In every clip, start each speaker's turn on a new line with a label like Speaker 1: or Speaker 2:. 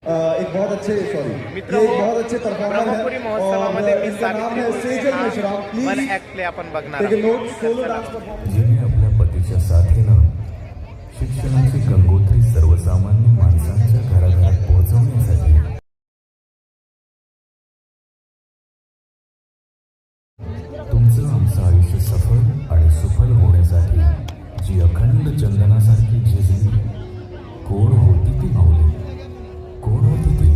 Speaker 1: एक बहुत अच्छे बहुत अच्छे परफॉर्मर
Speaker 2: ब्रह्मपुरी महोत्सवामध्ये मी
Speaker 1: Sejal Mishra
Speaker 2: one act play आपण बघणार
Speaker 1: नोट सोलो डान्स परफॉर्मन्स
Speaker 3: जिने आपल्या पतीच्या साथीनं शिक्षणाची गंगोत्री सर्वसामान्य माणसांच्या घराघरात पोहोचवण्यासाठी तुमचं आमचं आयुष्य सफल आणि सुफल होण्यासाठी जी अखंड चंदनासारखी झिजली कोण होती ती माऊली, कोण होती ती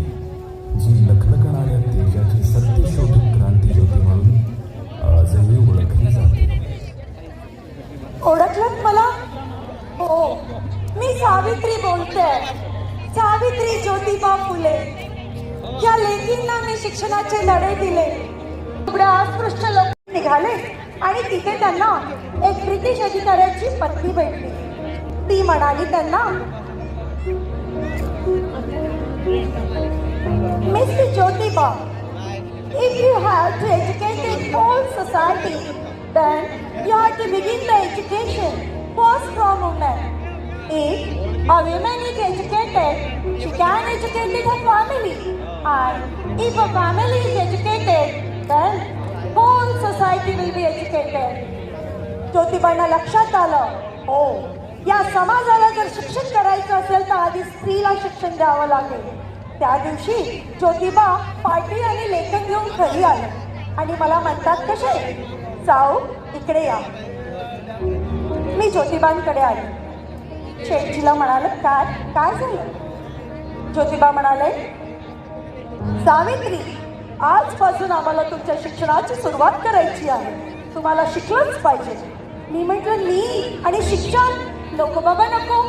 Speaker 3: जी लखलखणाऱ्या तेजाची सत्यशोधक क्रांती ज्योती म्हणून आजही ओळखली जाते.
Speaker 4: ओळखलत मला? हो, मी सावित्री बोलते. सावित्री ज्योतिबा फुले. या लेकींना मी शिक्षणाचे लढे दिले. अस्पृश्य लोक निघाले आणि तिथे त्यांना एक ब्रिटिश अधिकाऱ्याची पत्नी भेटली. ती म्हणाली त्यांना, mister Jyotiba, if you have to educate the whole society, then you have to begin the education first from women. If a woman is educated, she can educate her family. And if a family is educated, then whole society will be educated. ज्योतिबांना लक्षात आलं, हो, या समाजाला जर शिक्षण करायचं असेल तर आधी स्त्रीला शिक्षण द्यावं लागेल. त्या दिवशी ज्योतिबा पाटी आणि लेखन घेऊन घरी आले आणि मला म्हणतात, कसे जाऊ इकडे या. मी ज्योतिबांकडे आले. शेठजीला म्हणाले, काय काय झालं? ज्योतिबा म्हणाले, सावित्री, आजपासून आम्हाला तुमच्या शिक्षणाची सुरुवात करायची आहे. तुम्हाला शिकलंच पाहिजे. मी म्हटलं, मी आणि शिक्षण? नको बाबा नको.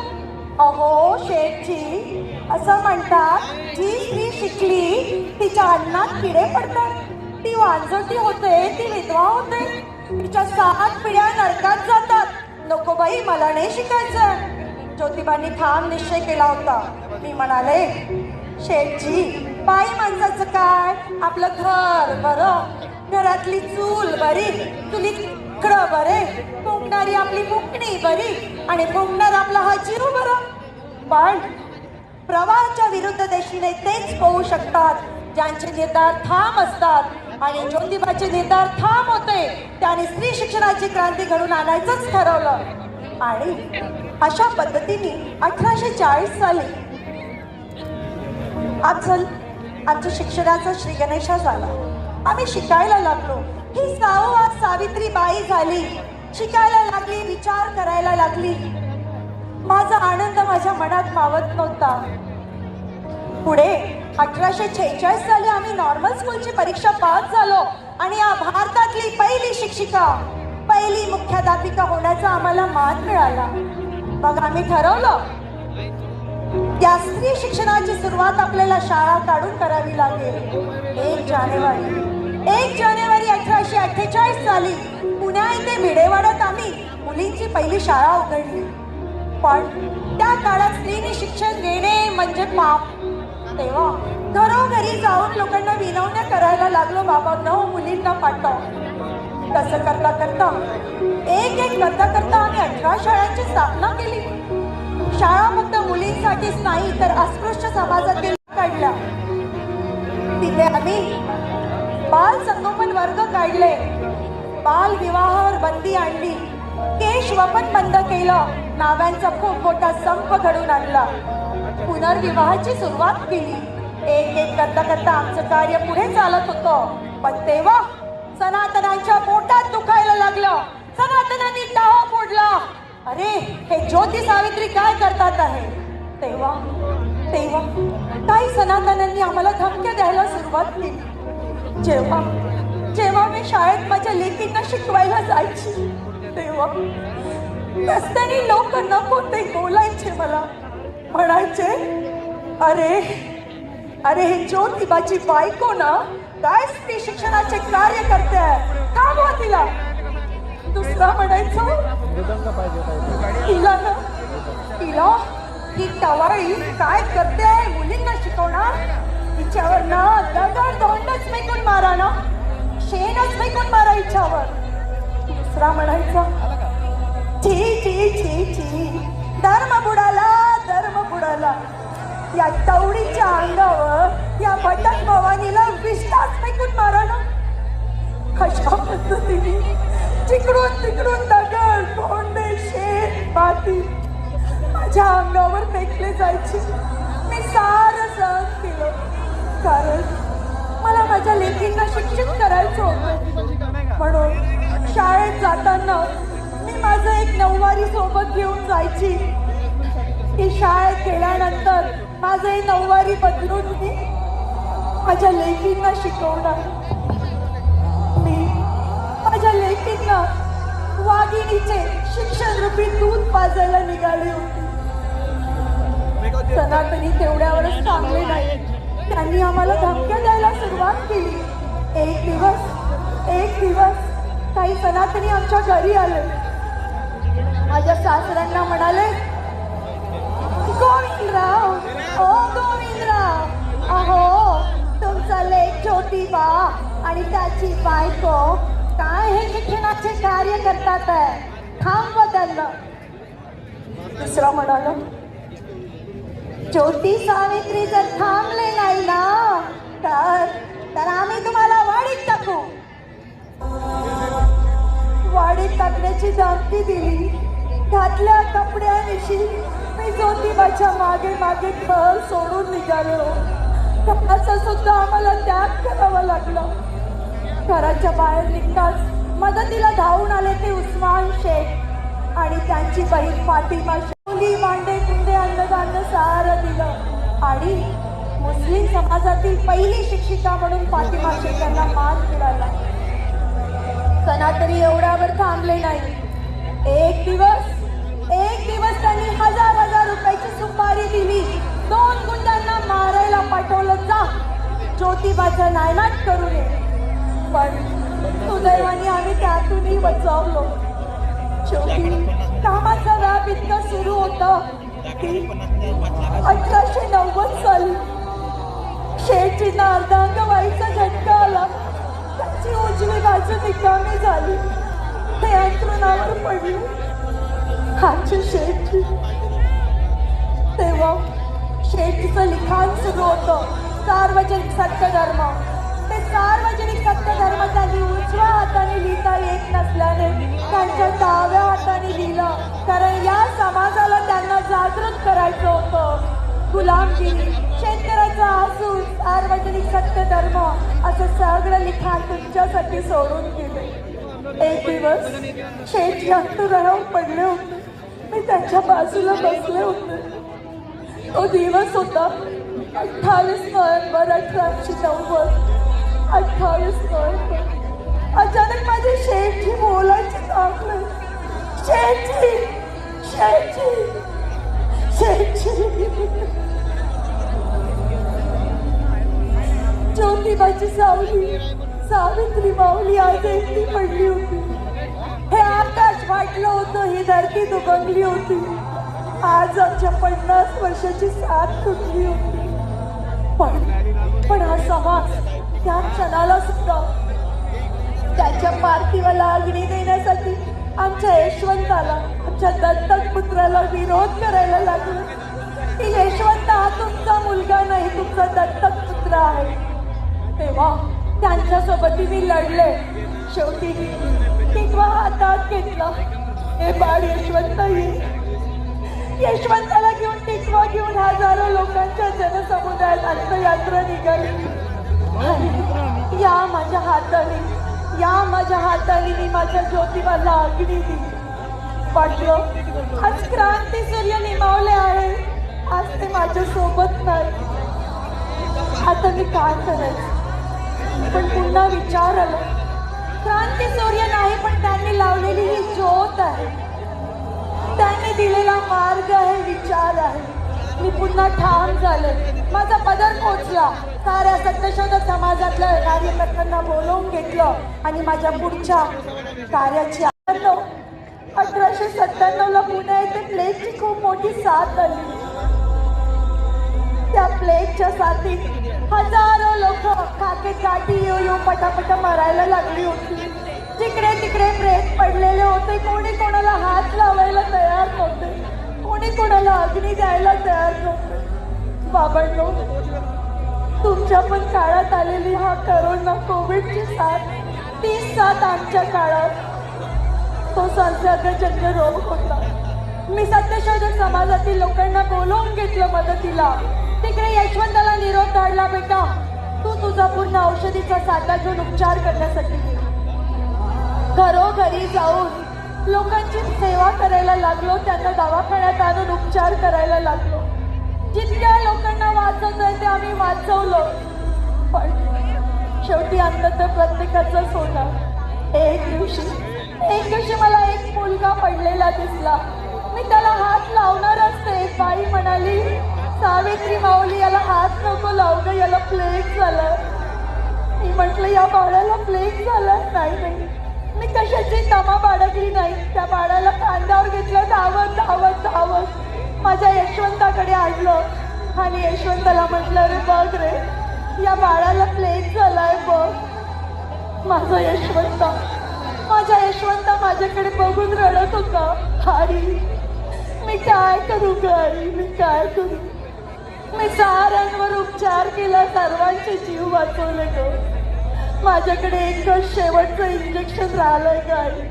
Speaker 4: अहो शेठजी, असं म्हणतात, जी स्त्री शिकली तिच्या अन्नात किडे पडतात, ती वांजटी होते, ती विधवा होते, तिच्या 7 पिढ्या नरकात जातात. नको बाई, मला नाही शिकायचं. ज्योतिबांनी ठाम निश्चय केला होता. मी म्हणाले, शेठजी, बाई माणसाचं काय, आपलं घर बरं, घरातली चूल बरी, चुलीत इकडं बरे, फुंकणारी आपली फुंकणी बरी आणि फुंकणार आपला हा जीव बरं. पण प्रवाहाच्या विरुद्ध दिशेने तेच होऊ शकतात ज्यांचे निर्धार ठाम असतात आणि ज्योतिबाचे निर्धार ठाम होते. त्याने स्त्री शिक्षणाची क्रांती घडून आणायचंच ठरवलं आणि अशा पद्धतीने 1840 साली आमच्या शिक्षणाचा श्री गणेशा झाला. आम्ही शिकायला लागलो. ही साऊ आज सावित्री बाई झाली, शिकायला लागली, विचार करायला लागली. माझा आनंद माझ्या मनात मावत नव्हता. पुढे 1846 साली आम्ही नॉर्मल स्कूलची परीक्षा पास झालो आणि या भारतातली पहिली शिक्षिका, पहिली मुख्याध्यापिका होण्याचा आम्हाला मान मिळाला. मग आम्ही ठरवलं, या स्त्री शिक्षणाची सुरुवात आपल्याला शाळा काढून करावी लागेल. 1 जानेवारी 1848 साली पुण्या येथे भिडेवाड्यात आम्ही मुलींची पहिली शाळा उघडली. पण त्या काळात स्त्रीने शिक्षण घेणे म्हणजे पाप. तेव्हा घरोघरी जाऊन लोकांना विनवण्या करायला लागलो, बाबा न मुलींना पाठव. तसं करता करता एक करता आम्ही 18 शाळांची स्थापना केली. शाळा फक्त मुलींसाठीच नाही तर अस्पृश्य समाजातील काढल्या. तिथे आम्ही बाल संगोपन वर्ग काढले, बाल विवाहावर बंदी आणली, केश वपन बंद केलं, नाव्यांचा खूप मोठा संप घडून आणला, पुनर्विवाहाची सुरुवात केली. एक करता करता आमचं कार्य पुढे चालत होतं. पण तेव्हा सनातनांच्या पोटात दुखायला लागलं. सनातनांनी टाहो फोडला. अरे, हे ज्योती सावित्री काय करतात आहे. तेव्हा काही सनातनांनी आम्हाला धमक्या द्यायला सुरुवात केली. जेव्हा मी शाळेत माझ्या लेकींना शिकवायला जायची तेव्हा रस्त्याने लोक नको ते बोलायचे. मला म्हणायचे, अरे हे ज्योतिबाची बायको ना, काय स्त्री शिक्षणाचे कार्य करते, थांबवा तिला. दुसरा म्हणायचं, तिला ही टवाळी काय करते, मुलींना शिकवणार, तिच्यावर ना दगड धोंडच फेकून मारा ना, शेणच फेकून मारा हिच्यावर. दुसरा म्हणायचा, ची धर्म बुडाला, या टवळीच्या अंगावर माझ्या लेकींना शिक्षित करायचं होतं. म्हणून शाळेत जाताना मी माझं एक नऊवारी सोबत घेऊन जायची की शाळेत गेल्यानंतर माझं हे नऊवारी बदलून मी माझ्या लेकींना शिकवणार. मी माझ्या लेकींना वाघिणीचे शिक्षण रूपी दूध पाजायला निघाली होती. सनातनी तेवढ्यावरच थांबले नाही, त्यांनी आम्हाला धमक्या द्यायला सुरुवात केली. एक दिवस काही सनातनी आमच्या घरी आले. माझ्या सासऱ्यांना म्हणाले, गोविंदराव, ओ गोविंदराव, अहो तुमचा लेक ज्योतिबा आणि त्याची बायको काय हे शिक्षणाचे कार्य करतात आहे, थांबवा त्यांना. दुसरा म्हणाला, ज्योती सावित्री जर थांबले नाही ना तर आम्ही तुम्हाला वाडीत टाकू. वाडीत टाकण्याची धमकी दिली. घातल्या कपड्यानिशी मी ज्योतिबाच्या मागे मागे घर सोडून निघालो. घराचा सुद्धा आम्हाला त्याग करावा लागला. घराच्या बाहेर निघताच मदतीला धावून आले ते उस्मान शेख आणि त्यांची बहीण फातिमा शेख. मांडे कुंडे अन्नधान्य सारं दिलं आणि मुस्लिम समाजातील पहिली शिक्षिका म्हणून फातिमा शेख यांना मान मिळाला. सनातनी एवढ्यावर थांबले नाही. एक दिवस त्यांनी हजार रुपयाची सुपारी दिली. 2 गुंडांना मारायला पाठवलं, जा ज्योतिबाचा नायनाट करू नये. पण सुदैवाने आम्ही त्यातूनही बचावलो. शेवटी कामाचा व्याप इतका सुरू होता की 1890 साली शेठजींना अर्धांगवाईचा झटका आला. त्याची उजवी बाजू निकामी झाली. ते अंथरुणावर पडले. आमचे शेठजी. तेव्हा शेठजीचं लिखाण सुरू होतं, सार्वजनिक सत्यधर्म. ते सार्वजनिक सत्यधर्म त्यांनी उजव्या हाताने लिहिता येत नसल्याने त्यांच्या डाव्या हाताने लिहिलं, कारण या समाजाला त्यांना जागृत करायचं होतं. गुलामगिरी, शेतकऱ्याचा आसूड, सार्वजनिक सत्यधर्म असं सगळं लिखाण तुमच्यासाठी सोडून गेले. एक दिवस शेठ अंतराळावर पडले होते. मी त्यांच्या बाजूला बसले होते. तो दिवस होता 28 नोव्हेंबर 1890. 28 नोव्हेंबर. अचानक माझे शेठजी बोलायचे थांबले. शेठजी, शेठजी, शेठजी. ज्योतिबाची सावली सावित्री माऊली आज एकटी पडली होती. हे आकाश वाटलं होतं, ही धरती दुबंगली होती. आज आमच्या 50 वर्षाची साथ तुटली होती. पण हा समाज त्या क्षणाला सुद्धा त्याच्या पार्थिवाला अग्नी देण्यासाठी आमच्या यशवंताला, आमच्या दत्तक पुत्राला विरोध करायला लागला की यशवंत हा तुमचा मुलगा नाही, तुमचा दत्तक पुत्र आहे. तेव्हा त्यांच्यासोबत मी लढले. शेवटी टिकवा हातात घेतला. हे बाळ यशवंत ये. यशवंताला घेऊन टिकवा घेऊन हजारो लोकांच्या जनसमुदायात अंत्ययात्रा निघाली. या माझ्या हाताने मी माझ्या ज्योतिबाला अग्नी दिली. वाटलं आज क्रांती सूर्य निमावले आहे, आज ते माझ्या सोबत नाही. आता मी काय करायचं? पण पुन्हा विचार आला, क्रांती सूर्य नाही पण त्यांनी लावलेली ही ज्योत आहे, त्यांनी दिलेला मार्ग आहे, विचार आहे. मी पुन्हा ठाम झाले. माझा पदर पोचला. साऱ्या सत्यशोधक समाजातल्या कार्यकर्त्यांना बोलवून घेतलं आणि माझ्या पुढच्या कार्याची 1897ला पुणे येथे प्लेगची खूप मोठी साथ आली. त्या प्लेगच्या साथीत हजारो लोक काकेत गाठी येऊ पटापट मरायला लागली होती. जिकडे तिकडे प्रेत पडलेले होते. कोणी कोणाला हात लावायला तयार नव्हते, कोणी कोणाला अग्नी द्यायला तयार नव्हते. बाबांनो, तुमच्या पण काळात आलेली हा करोना कोविडची साथ, ती साथ आमच्या काळात तो संसर्गजन्य रोग होता. मी सत्यशोधक समाजातील लोकांना बोलवून घेतलं मदतीला. तिकडे यशवंताला निरोप धाडला, बेटा तू तुझा पूर्ण औषधीचा साठा घेऊन उपचार करण्यासाठी गेली. घरोघरी जाऊन लोकांची सेवा करायला लागलो, त्यांना दवाखान्यात आणून उपचार करायला लागलो. जितक्या लोकांना वाचवतोय ते आम्ही वाचवलो, पण शेवटी अंततः प्रत्येकाचंच होणार. एक दिवशी मला एक मुलगा पडलेला दिसला. मी त्याला हात लावणार असते, एक बाई म्हणाली, सावित्री माऊली याला हात नको लावू ग, याला प्लेग झालं. मी म्हटलं या बाळाला प्लेग झाला? नाही, मी कशाची तमा बाळगली नाही. त्या बाळाला खांद्यावर घेतलं, धावत माझ्या यशवंताकडे आणलं आणि यशवंताला म्हटलं, रे बघ रे, या बाळाला प्लेग झालाय बघ. माझा यशवंत माझ्याकडे बघून रडत होता. आई मी काय करू ग, आई मी काय करू? मी साऱ्यांवर उपचार केला, सर्वांचे जीव वाचवले ग. माझ्याकडे एकच शेवटचं इंजेक्शन राहिलंय ग आई.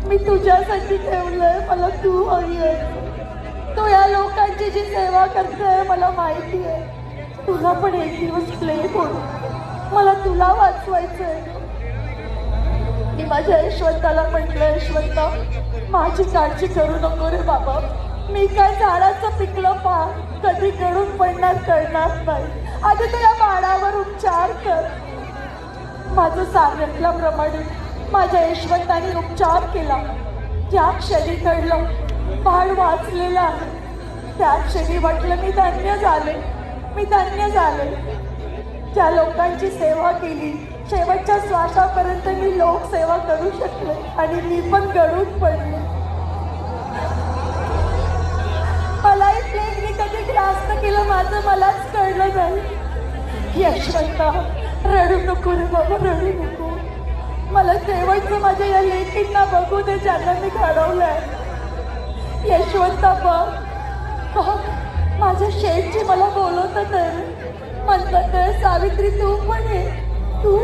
Speaker 4: मी तुझ्यासाठी ठेवलंय, मला तू हवी आहे. तू या लोकांची जी सेवा करते मला माहिती आहे. तुला पण एक दिवस प्लेग होईल, मला तुला वाचवायचंय. मी माझ्या यशवंताला म्हटलं, यशवंता माझी काळजी करू नको रे बाबा. मी काय झाडाचं पिकलं पा, कधी गळून पडणार कळणार नाही. आधी तू या बाळावर उपचार कर. माझं सांगितल्याप्रमाणे माझ्या यशवंताने उपचार केला. ज्या क्षणी कळलं बाळ वाचलेलं आहे, त्या क्षणी म्हटलं मी धन्य झाले. ज्या लोकांची सेवा केली, शेवटच्या श्वासापर्यंत मी लोकसेवा करू शकले आणि मी पण गळून पडले. मलाही प्लेगने कधी ग्रास्त केलं माझं मलाच कळलं नाही. यशवंता रडू नको रे बाबा, रडू नको. मला शेवटचं माझ्या या लेकींना बघू दे ज्यांना मी घडवलंय. यशवंता बघ, माझ्या शेठजी मला बोलवतात, म्हणतात सावित्री तू पण ये, तू